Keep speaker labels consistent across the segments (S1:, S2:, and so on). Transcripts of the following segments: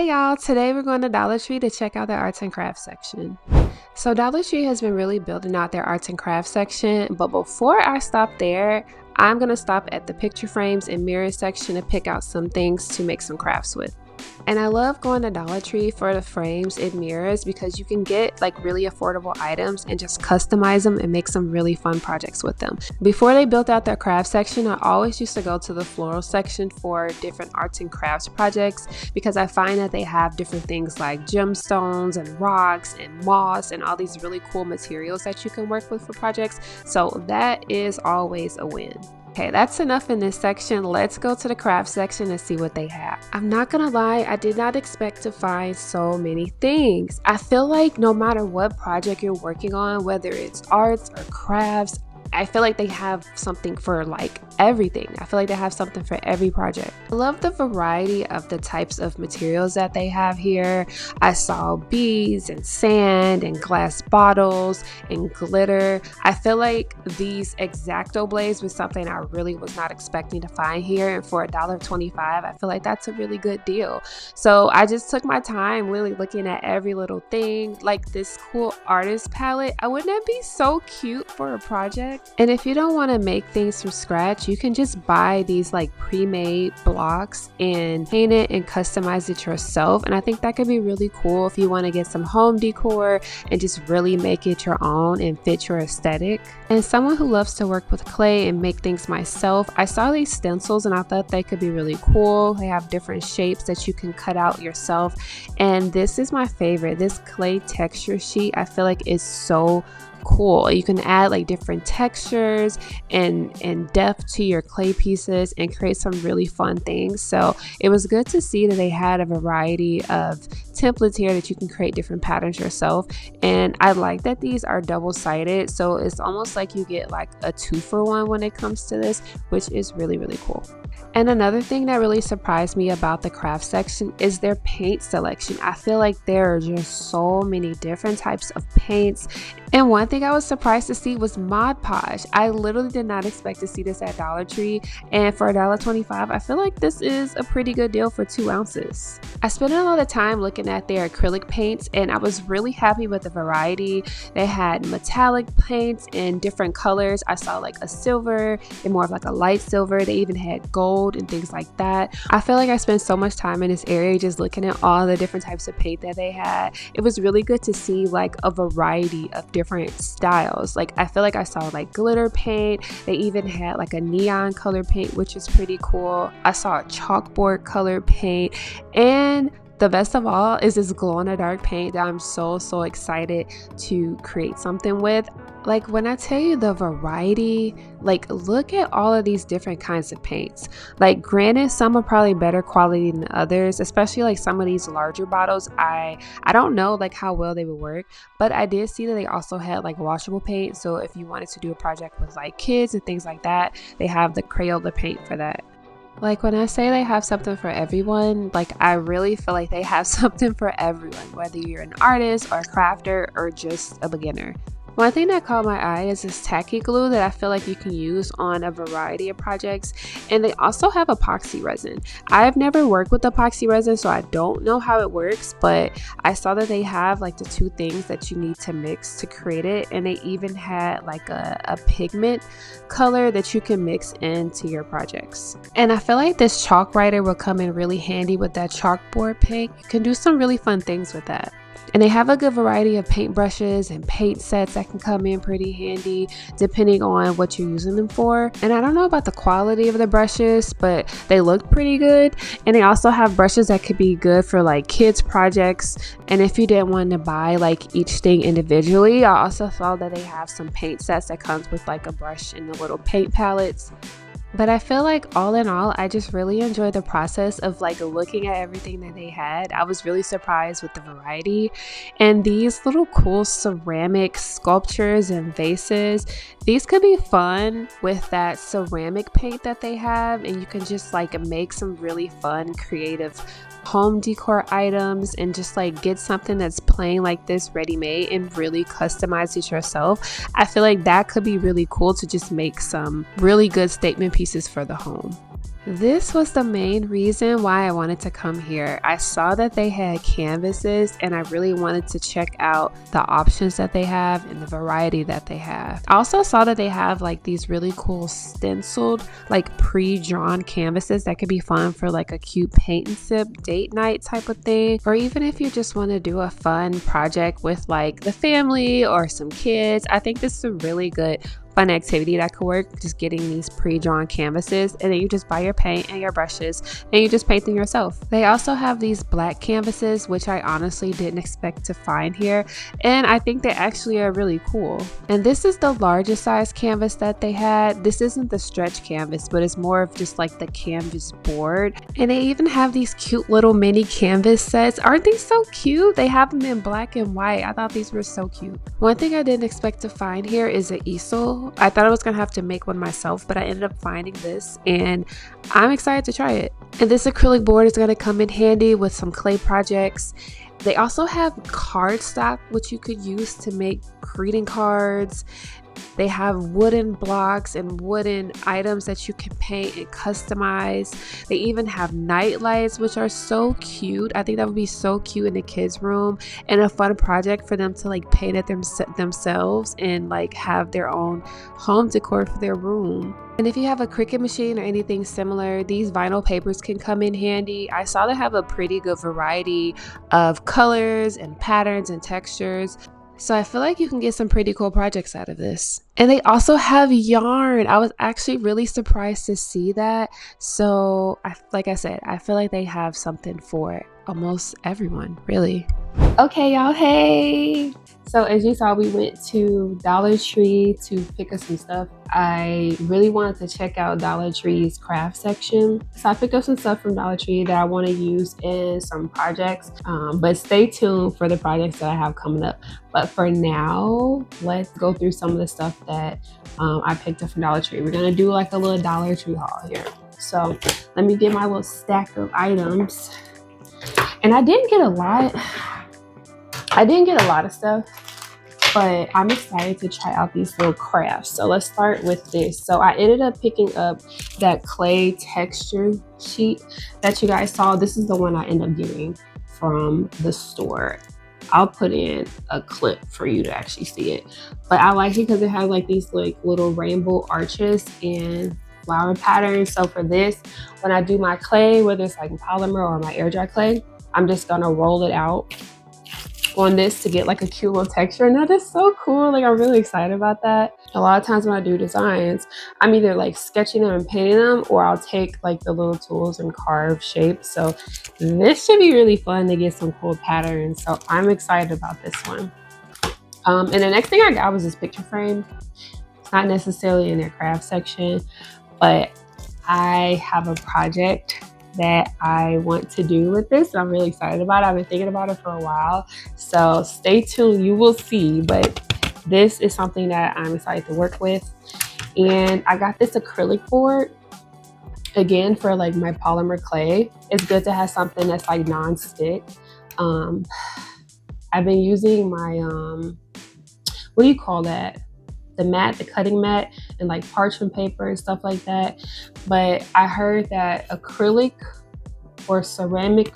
S1: Hey y'all, today we're going to Dollar Tree to check out their arts and crafts section. So Dollar Tree has been really building out their arts and crafts section, but before I stop there, I'm going to stop at the picture frames and mirrors section to pick out some things to make some crafts with. And I love going to Dollar Tree for the frames and mirrors because you can get like really affordable items and just customize them and make some really fun projects with them. Before they built out their craft section, I always used to go to the floral section for different arts and crafts projects because I find that they have different things like gemstones and rocks and moss and all these really cool materials that you can work with for projects. So that is always a win. Okay, that's enough in this section. Let's go to the craft section and see what they have. I'm not gonna lie, I did not expect to find so many things. I feel like no matter what project you're working on, whether it's arts or crafts, I feel like they have something for like everything. I feel like they have something for every project. I love the variety of the types of materials that they have here. I saw beads and sand and glass bottles and glitter. I feel like these X-Acto blades was something I really was not expecting to find here, and for $1.25 I feel like that's a really good deal. So I just took my time really looking at every little thing, like this cool artist palette. Wouldn't that be so cute for a project? And if you don't want to make things from scratch, you can just buy these like pre-made blocks and paint it and customize it yourself. And I think that could be really cool if you want to get some home decor and just really make it your own and fit your aesthetic. And someone who loves to work with clay and make things myself, I saw these stencils and I thought they could be really cool. They have different shapes that you can cut out yourself. And this is my favorite. This clay texture sheet I feel like is so cool. You can add like different textures and depth to your clay pieces and create some really fun things. So it was good to see that they had a variety of templates here that you can create different patterns yourself. And I like that these are double-sided, so it's almost like you get like a 2-for-1 when it comes to this, which is really cool. And another thing that really surprised me about the craft section is their paint selection. I feel like there are just so many different types of paints. And one thing I was surprised to see was Mod Podge. I literally did not expect to see this at Dollar Tree, and for $1.25 I feel like this is a pretty good deal for 2 ounces. I spent a lot of time looking at their acrylic paints and I was really happy with the variety. They had metallic paints in different colors. I saw like a silver and more of like a light silver. They even had gold and things like that. I feel like I spent so much time in this area just looking at all the different types of paint that they had. It was really good to see like a variety of different styles. Like I feel like I saw like glitter paint. They even had like a neon color paint, which is pretty cool. I saw a chalkboard color paint, and the best of all is this glow-in-the-dark paint that I'm so excited to create something with. Like when I tell you the variety, like look at all of these different kinds of paints. Like granted, some are probably better quality than others, especially like some of these larger bottles. I don't know like how well they would work, but I did see that they also had like washable paint. So if you wanted to do a project with like kids and things like that, they have the Crayola paint for that. Like when I say they have something for everyone, like I really feel like they have something for everyone, whether you're an artist or a crafter or just a beginner. One thing that caught my eye is this tacky glue that I feel like you can use on a variety of projects, and they also have epoxy resin. I've never worked with epoxy resin, so I don't know how it works, but I saw that they have like the 2 things that you need to mix to create it, and they even had like a pigment color that you can mix into your projects. And I feel like this chalk writer will come in really handy with that chalkboard paint. You can do some really fun things with that. And they have a good variety of paint brushes and paint sets that can come in pretty handy depending on what you're using them for. And I don't know about the quality of the brushes, but they look pretty good. And they also have brushes that could be good for like kids projects. And if you didn't want to buy like each thing individually, I also saw that they have some paint sets that comes with like a brush and the little paint palettes. But I feel like all in all, I just really enjoyed the process of like looking at everything that they had. I was really surprised with the variety. And these little cool ceramic sculptures and vases, these could be fun with that ceramic paint that they have. And you can just like make some really fun, creative home decor items and just like get something that's plain like this ready-made and really customize it yourself. I feel like that could be really cool to just make some really good statement pieces for the home. This was the main reason why I wanted to come here. I saw that they had canvases and I really wanted to check out the options that they have and the variety that they have. I also saw that they have like these really cool stenciled, like pre-drawn canvases that could be fun for like a cute paint and sip date night type of thing, or even if you just want to do a fun project with like the family or some kids. I think this is a really good fun activity that could work, just getting these pre-drawn canvases, and then you just buy your paint and your brushes and you just paint them yourself. They also have these black canvases, which I honestly didn't expect to find here, and I think they actually are really cool. And this is the largest size canvas that they had. This isn't the stretch canvas, but it's more of just like the canvas board. And they even have these cute little mini canvas sets. Aren't these so cute? They have them in black and white. I thought these were so cute. One thing I didn't expect to find here is an easel. I thought I was gonna have to make one myself, but I ended up finding this and I'm excited to try it. And this acrylic board is gonna come in handy with some clay projects. They also have cardstock, which you could use to make greeting cards. They have wooden blocks and wooden items that you can paint and customize. They even have night lights, which are so cute. I think that would be so cute in the kids' room and a fun project for them to like paint it themselves and like have their own home decor for their room. And if you have a Cricut machine or anything similar, these vinyl papers can come in handy. I saw they have a pretty good variety of colors and patterns and textures. So I feel like you can get some pretty cool projects out of this. And they also have yarn. I was actually really surprised to see that. So like I said, I feel like they have something for almost everyone, really. Okay, y'all, hey. So as you saw, we went to Dollar Tree to pick up some stuff. I really wanted to check out Dollar Tree's craft section. So I picked up some stuff from Dollar Tree that I want to use in some projects. But stay tuned for the projects that I have coming up. But for now, let's go through some of the stuff that I picked up from Dollar Tree. We're gonna do like a little Dollar Tree haul here. So let me get my little stack of items. And I didn't get a lot of stuff, but I'm excited to try out these little crafts. So let's start with this. So I ended up picking up that clay texture sheet that you guys saw. This is the one I ended up getting from the store. I'll put in a clip for you to actually see it. But I like it because it has like these like little rainbow arches and flower patterns. So for this, when I do my clay, whether it's like polymer or my air dry clay, I'm just gonna roll it out on this to get like a cute little texture, and that is so cool. Like I'm really excited about that. A lot of times when I do designs, I'm either like sketching them and painting them, or I'll take like the little tools and carve shapes. So this should be really fun to get some cool patterns. So I'm excited about this one. And the next thing I got was this picture frame. It's not necessarily in their craft section, but I have a project that I want to do with this. I'm really excited about it. I've been thinking about it for a while. So stay tuned, you will see. But this is something that I'm excited to work with. And I got this acrylic board, again, for like my polymer clay. It's good to have something that's like non-stick. I've been using my, what do you call that? The mat, the cutting mat, and like parchment paper and stuff like that. But I heard that acrylic or ceramic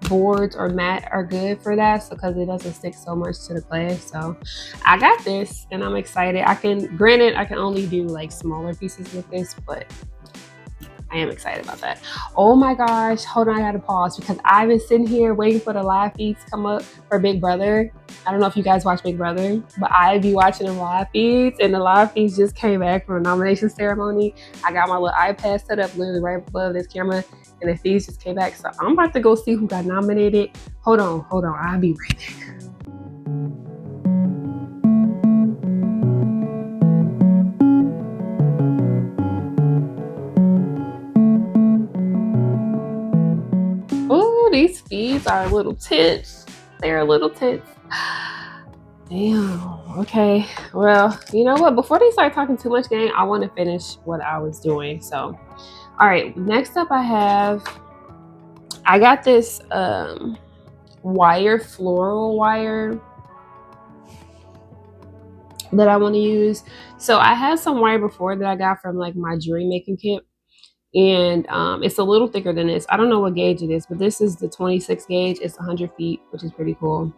S1: boards or mat are good for that, so because it doesn't stick so much to the clay. So I got this and I'm excited. Granted, I can only do like smaller pieces with this, but I am excited about that. Oh my gosh, hold on, I gotta pause because I've been sitting here waiting for the live feeds to come up for Big Brother. I don't know if you guys watch Big Brother, but I be watching the live feeds, and the live feeds just came back from the nomination ceremony. I got my little iPad set up literally right above this camera, and the feeds just came back. So I'm about to go see who got nominated. Hold on, I'll be right back. Oh, these feeds are a little tense. They're a little tense. Damn. Okay. Well, you know what? Before they start talking too much, gang, I want to finish what I was doing. So, all right. Next up, I got this floral wire that I want to use. So I had some wire before that I got from like my jewelry making kit. And it's a little thicker than this. I don't know what gauge it is, but this is the 26 gauge. It's 100 feet, which is pretty cool.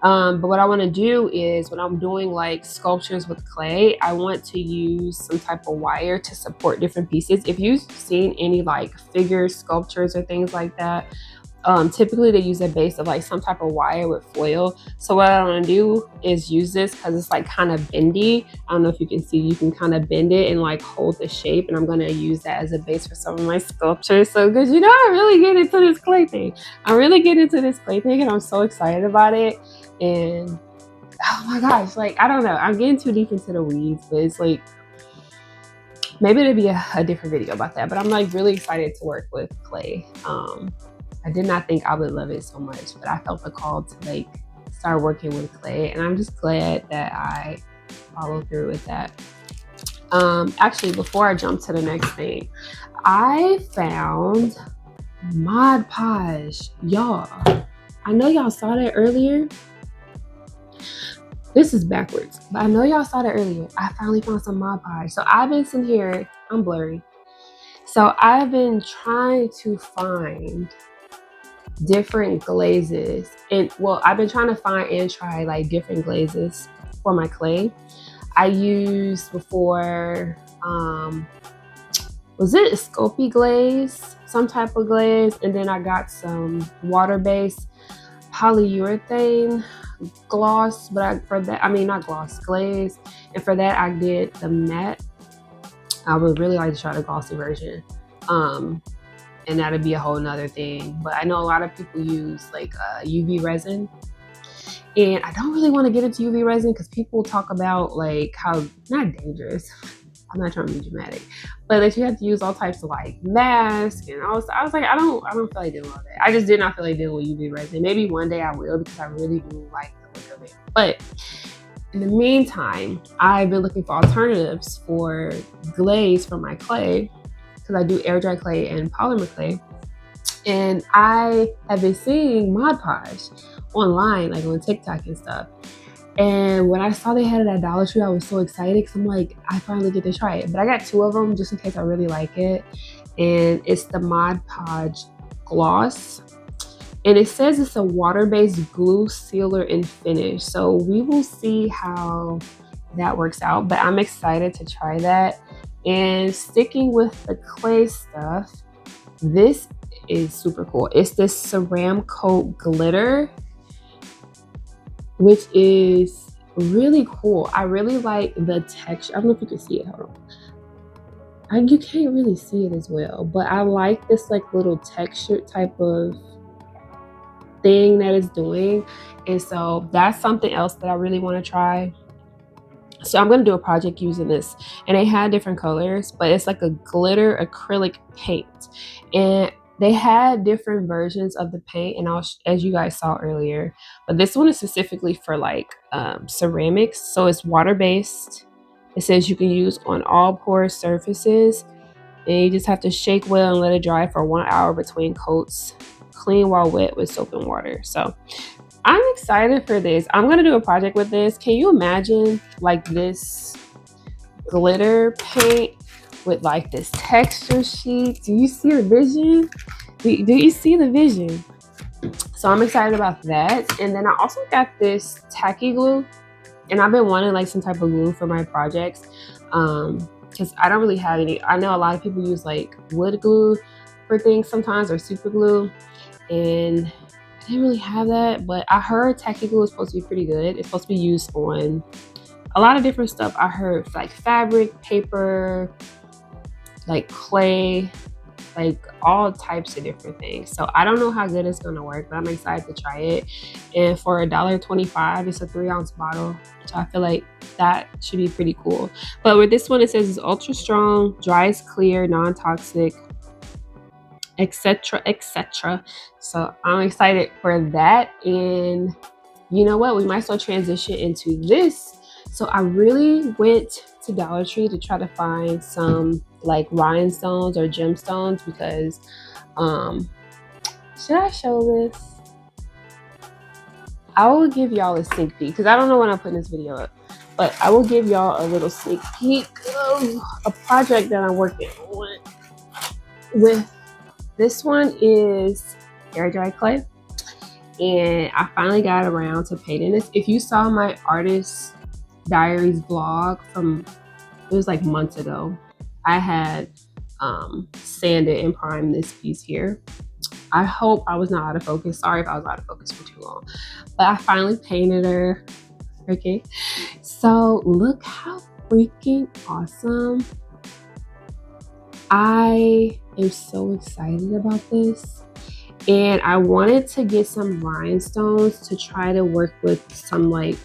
S1: But what I want to do is when I'm doing like sculptures with clay, I want to use some type of wire to support different pieces. If you've seen any like figure sculptures or things like that, typically they use a base of like some type of wire with foil. So what I want to do is use this because it's like kind of bendy. I don't know if you can see, you can kind of bend it and like hold the shape, and I'm going to use that as a base for some of my sculptures. So because you know, I really get into this clay thing. And I'm so excited about it. And oh my gosh, like I don't know, I'm getting too deep into the weeds, but it's like maybe it'll be a different video about that. But I'm like really excited to work with clay. I did not think I would love it so much, but I felt the call to like start working with clay, and I'm just glad that I followed through with that. Actually, before I jump to the next thing, I found Mod Podge. Y'all, I know y'all saw that earlier. This is backwards, but I know y'all saw that earlier. I finally found some Mod Podge. So I've been sitting here, I'm blurry. So I've been trying to find different glazes, and well, I've been trying to find and try like different glazes for my clay. I used before, was it Sculpey glaze, some type of glaze, and then I got some water-based polyurethane gloss, but not gloss, glaze, and for that I did the matte. I would really like to try the glossy version, and that'd be a whole nother thing. But I know a lot of people use like UV resin, and I don't really want to get into UV resin because people talk about like how not dangerous. I'm not trying to be dramatic, but that you have to use all types of like masks and all. I was like, I don't feel like doing all that. I just did not feel like dealing with UV resin. Maybe one day I will, because I really do like the look of it. But in the meantime, I've been looking for alternatives for glaze for my clay, because I do air dry clay and polymer clay. And I have been seeing Mod Podge online, like on TikTok and stuff. And when I saw they had it at Dollar Tree, I was so excited because I'm like, I finally get to try it. But I got 2 of them just in case I really like it. And it's the Mod Podge Gloss. And it says it's a water-based glue sealer and finish. So we will see how that works out. But I'm excited to try that. And sticking with the clay stuff, this is super cool. It's this Ceramcoat glitter, which is really cool. I really like the texture. I don't know if you can see it. Hold on. You can't really see it as well, but I like this like little texture type of thing that it's doing. And so that's something else that I really want to try. So I'm going to do a project using this, and they had different colors, but it's like a glitter acrylic paint, and they had different versions of the paint, and as you guys saw earlier, but this one is specifically for like ceramics. So it's water-based. It says you can use on all porous surfaces, and you just have to shake well and let it dry for 1 hour between coats. Clean while wet with soap and water. So I'm excited for this. I'm going to do a project with this. Can you imagine like this glitter paint with like this texture sheet? Do you see the vision? Do you see the vision? So I'm excited about that. And then I also got this tacky glue, and I've been wanting like some type of glue for my projects, because I don't really have any. I know a lot of people use like wood glue for things sometimes, or super glue, and I didn't really have that. But I heard tacky glue is supposed to be pretty good. It's supposed to be used on a lot of different stuff. I heard like fabric, paper, like clay, like all types of different things. So I don't know how good it's gonna work, but I'm excited to try it. And for $1.25, it's a 3-ounce bottle, so I feel like that should be pretty cool. But with this one, it says it's ultra strong, dries clear, non-toxic, etc, etc. So I'm excited for that. And you know what, we might still transition into this. So I really went to Dollar Tree to try to find some like rhinestones or gemstones, because should I show this? I will give y'all a sneak peek, because I don't know when I'm putting this video up, but I will give y'all a little sneak peek of a project that I'm working on. with this one is air dry clay, and I finally got around to painting this. If you saw my artist diaries vlog from, it was like months ago, I had sanded and primed this piece here. I hope I was not out of focus. Sorry if I was out of focus for too long, but I finally painted her. Okay, so look how freaking awesome. I am so excited about this. And I wanted to get some rhinestones to try to work with some like,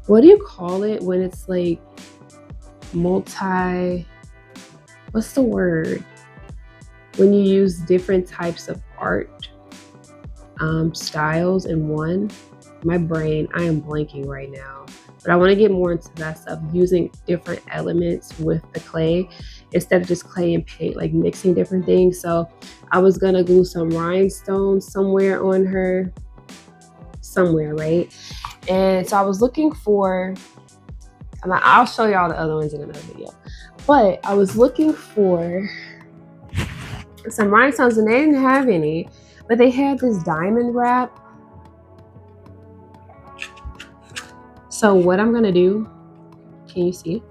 S1: what do you call it when it's like multi, what's the word? When you use different types of art styles in one. My brain, I am blanking right now. But I want to get more into that stuff, using different elements with the clay instead of just clay and paint, like mixing different things. So I was going to glue some rhinestones somewhere on her, somewhere, right? And so I was looking for, and I'll show y'all the other ones in another video, but I was looking for some rhinestones and they didn't have any, but they had this diamond wrap. So what I'm going to do, can you see it?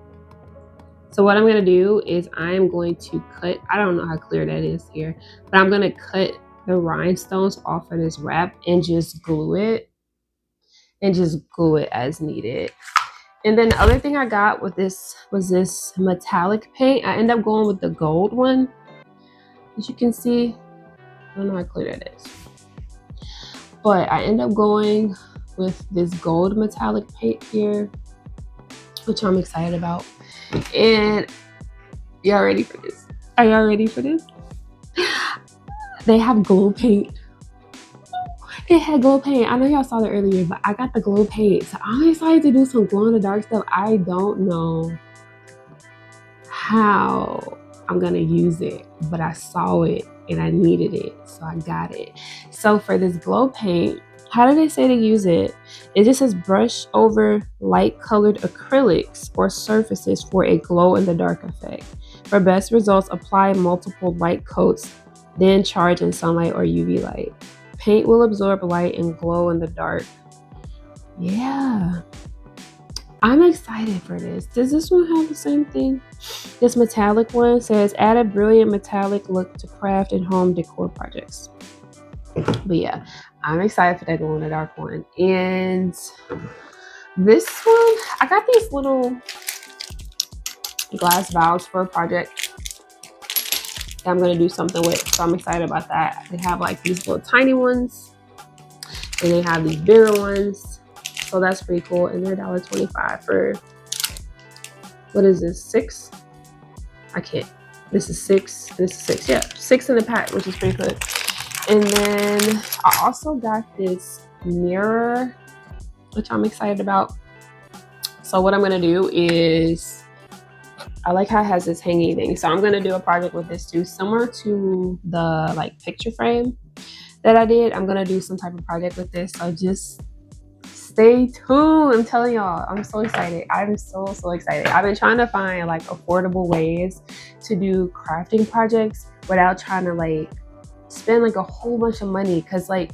S1: So what I'm going to do is I am going to cut, I don't know how clear that is here, but I'm going to cut the rhinestones off of this wrap and just glue it as needed. And then the other thing I got with this was this metallic paint. I ended up going with the gold one. As you can see, I don't know how clear that is, but I ended up going with this gold metallic paint here, which I'm excited about. And y'all ready for this? Are y'all ready for this? They have glow paint. It had glow paint. I know y'all saw that earlier, but I got the glow paint. So I'm excited to do some glow in the dark stuff. I don't know how I'm gonna use it, but I saw it and I needed it, so I got it. So for this glow paint, how do they say to use it? It just says brush over light colored acrylics or surfaces for a glow in the dark effect. For best results, apply multiple light coats, then charge in sunlight or UV light. Paint will absorb light and glow in the dark. Yeah, I'm excited for this. Does this one have the same thing? This metallic one says add a brilliant metallic look to craft and home decor projects. But yeah, I'm excited for that glow in the dark one. And this one, I got these little glass vials for a project that I'm gonna do something with. So I'm excited about that. They have like these little tiny ones and they have these bigger ones. So that's pretty cool. And they're $1.25 for, what is this, 6? I can't. This is 6. This is 6. Yeah, 6 in the pack, which is pretty good. And then I also got this mirror, which I'm excited about. So what I'm gonna do is, I like how it has this hanging thing. So I'm gonna do a project with this too, similar to the like picture frame that I did. I'm gonna do some type of project with this. So just stay tuned. I'm telling y'all, I'm so excited. I'm so excited. I've been trying to find like affordable ways to do crafting projects without trying to like spend like a whole bunch of money, because like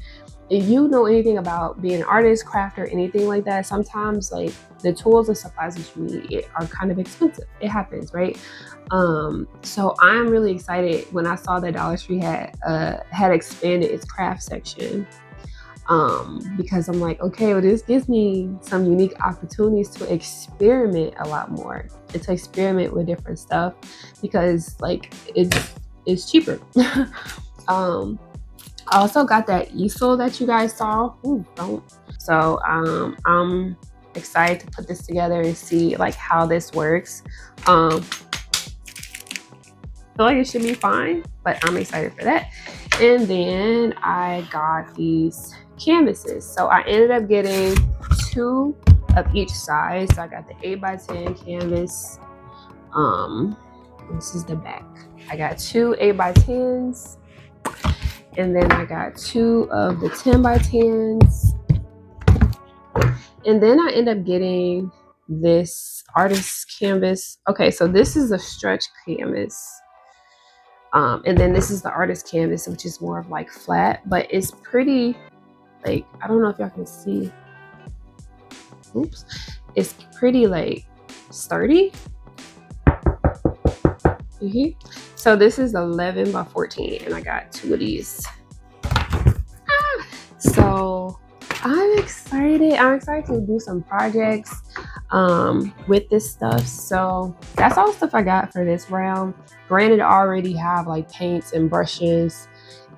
S1: if you know anything about being an artist, crafter, anything like that, sometimes like the tools and supplies that you need are kind of expensive. It happens, right? So I'm really excited when I saw that Dollar Tree had expanded its craft section, because I'm like, okay, well, this gives me some unique opportunities to experiment a lot more and to experiment with different stuff, because like it's cheaper. I also got that easel that you guys saw. Ooh, don't. So I'm excited to put this together and see like how this works. I feel like it should be fine, but I'm excited for that. And then I got these canvases. So I ended up getting 2 of each size. So I got the 8x10 canvas. This is the back. I got 2 8x10s. And then I got 2 of the 10x10s. And then I end up getting this artist canvas. Okay, so this is a stretch canvas. And then this is the artist canvas, which is more of like flat, but it's pretty, like, I don't know if y'all can see. Oops. It's pretty like sturdy. So this is 11 by 14 and I got 2 of these. So I'm excited to do some projects with this stuff. So that's all the stuff I got for this round. Granted, I already have like paints and brushes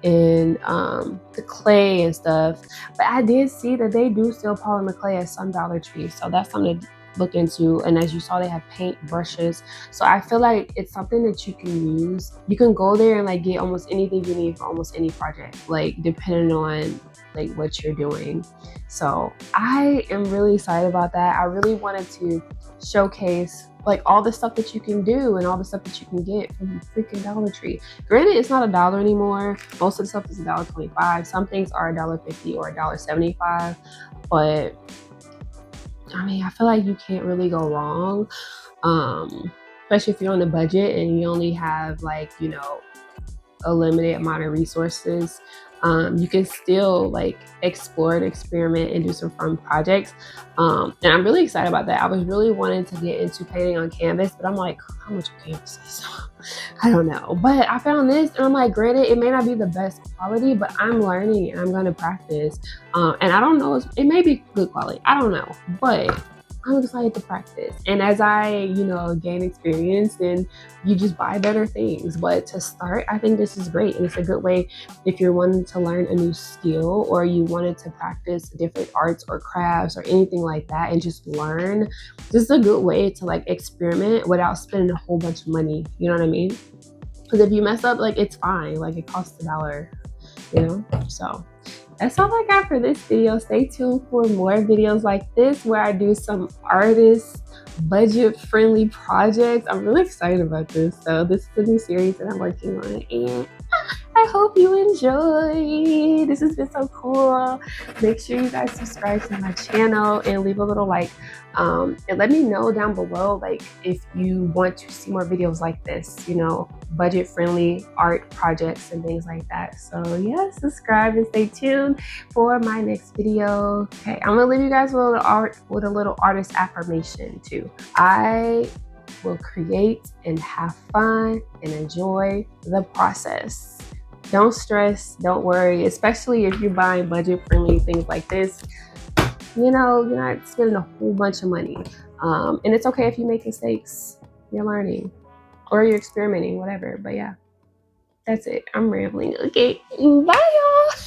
S1: and the clay and stuff, but I did see that they do sell polymer clay at some Dollar Tree, so that's something to look into. And as you saw, they have paint brushes, so I feel like it's something that you can use. You can go there and like get almost anything you need for almost any project, like depending on like what you're doing. So I am really excited about that. I really wanted to showcase like all the stuff that you can do and all the stuff that you can get from freaking Dollar Tree. Granted, it's not $1 anymore. Most of the stuff is $1.25. Some things are $1.50 or $1.75, but I mean, I feel like you can't really go wrong, especially if you're on a budget and you only have like, you know, a limited amount of resources. You can still like explore and experiment and do some fun projects. And I'm really excited about that. I was really wanting to get into painting on canvas, but I'm like, how much canvas is? I don't know. But I found this and I'm like, granted, it may not be the best quality, but I'm learning and I'm going to practice. And I don't know, it may be good quality. I don't know, but I'm excited to practice. And as I, you know, gain experience, then you just buy better things. But to start, I think this is great. And it's a good way if you're wanting to learn a new skill or you wanted to practice different arts or crafts or anything like that and just learn. This is a good way to like experiment without spending a whole bunch of money. You know what I mean? Because if you mess up, like it's fine. Like it costs $1, you know? So that's all I got for this video. Stay tuned for more videos like this where I do some artist budget-friendly projects. I'm really excited about this. So this is a new series that I'm working on and I hope you enjoy. This has been so cool. Make sure you guys subscribe to my channel and leave a little like and let me know down below like if you want to see more videos like this, you know, budget-friendly art projects and things like that. So yeah, subscribe and stay tuned for my next video. Okay, I'm gonna leave you guys with a little artist affirmation too. I will create and have fun and enjoy the process. Don't stress, don't worry, especially if you're buying budget-friendly things like this. You know, you're not spending a whole bunch of money. And it's okay if you make mistakes. You're learning or you're experimenting, whatever. But yeah, that's it. I'm rambling. Okay, bye y'all.